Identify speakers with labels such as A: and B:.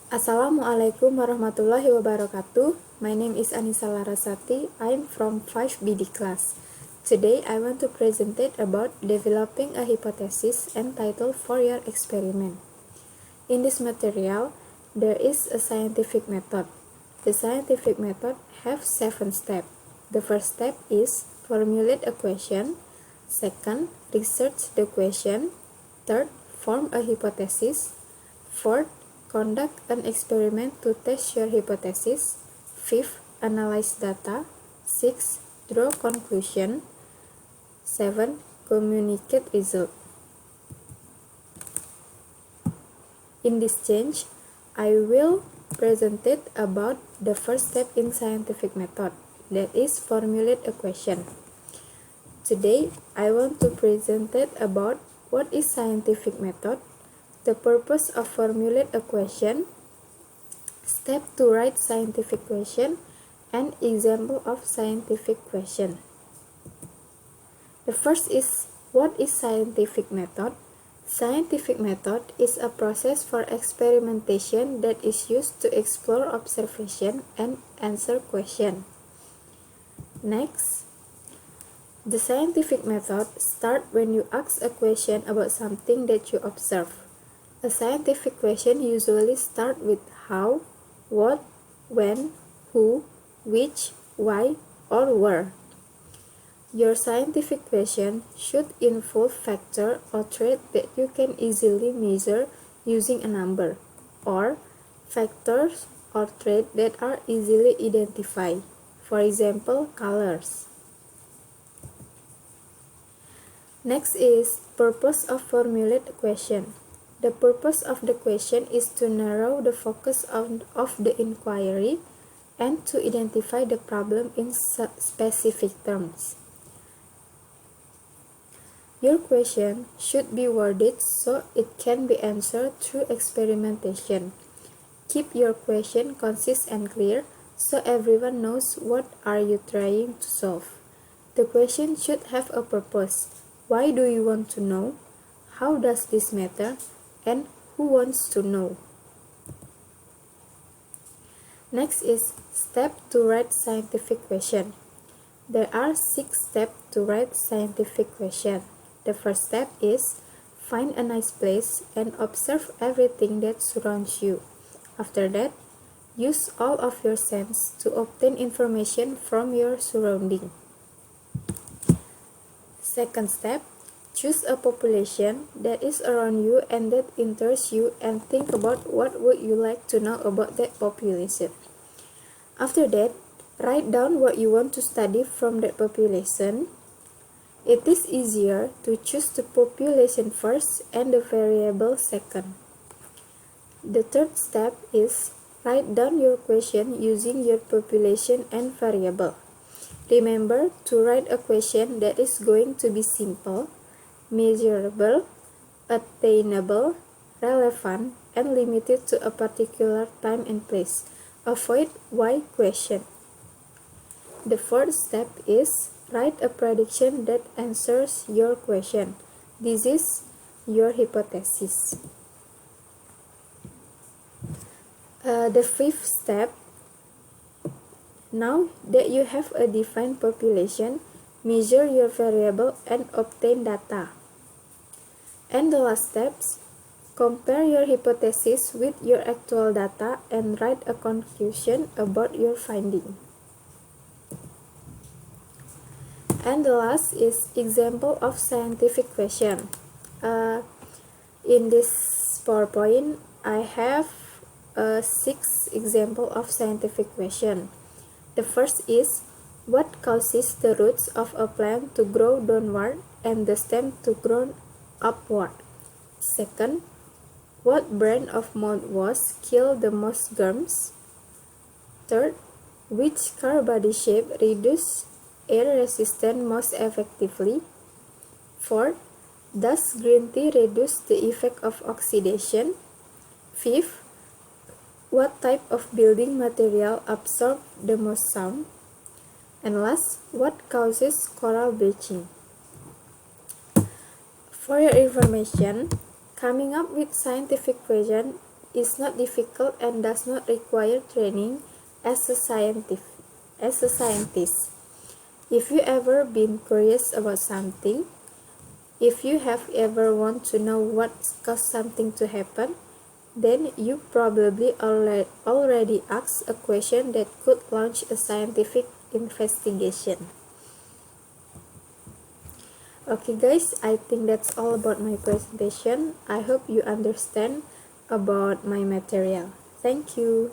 A: Assalamualaikum warahmatullahi wabarakatuh. My name is Anissa Larasati. I'm from 5BD class. Today I want to present about developing a hypothesis entitled for your experiment. In this material, there is a scientific method. The scientific method have 7 steps. The first step is formulate a question. Second, research the question. Third, form a hypothesis. Fourth, conduct an experiment to test your hypothesis. Fifth, analyze data. Sixth, draw conclusion. 7. Communicate result. In this change, I will present about the first step in scientific method, that is formulate a question. Today, I want to present about what is scientific method, the purpose of formulate a question, step to write scientific question, and example of scientific question. The first is, what is scientific method? Scientific method is a process for experimentation that is used to explore observation and answer question. Next, the scientific method starts when you ask a question about something that you observe. A scientific question usually starts with how, what, when, who, which, why, or where. Your scientific question should involve factor or trait that you can easily measure using a number, or factors or traits that are easily identified, for example, colors. Next is purpose of formulate question. The purpose of the question is to narrow the focus of the inquiry and to identify the problem in specific terms. Your question should be worded so it can be answered through experimentation. Keep your question concise and clear so everyone knows what are you trying to solve. The question should have a purpose. Why do you want to know? How does this matter? And who wants to know? Next is step to write scientific question. There are 6 steps to write scientific question. The first step is find a nice place and observe everything that surrounds you. After that, use all of your sense to obtain information from your surrounding. Second step, choose a population that is around you and that interests you and think about what would you like to know about that population. After that, write down what you want to study from that population. It is easier to choose the population first and the variable second. The third step is write down your question using your population and variable. Remember to write a question that is going to be simple, measurable, attainable, relevant, and limited to a particular time and place. Avoid why question. The fourth step is write a prediction that answers your question. This is your hypothesis. The fifth step, now that you have a defined population, measure your variable and obtain data. And the last steps, compare your hypothesis with your actual data and write a conclusion about your finding. And the last is example of scientific question. In this PowerPoint, I have 6 example of scientific question. The first is, what causes the roots of a plant to grow downward and the stem to grow upward? Second, what brand of mouthwash kills the most germs? Third, which car body shape reduces air resistance most effectively? Fourth, does green tea reduce the effect of oxidation? Fifth, what type of building material absorbs the most sound? And last, what causes coral bleaching? For your information, coming up with scientific question is not difficult and does not require training as a scientist. If you ever been curious about something, if you have ever want to know what caused something to happen, then you probably already asked a question that could launch a scientific investigation. Okay guys, I think that's all about my presentation. I hope you understand about my material. Thank you.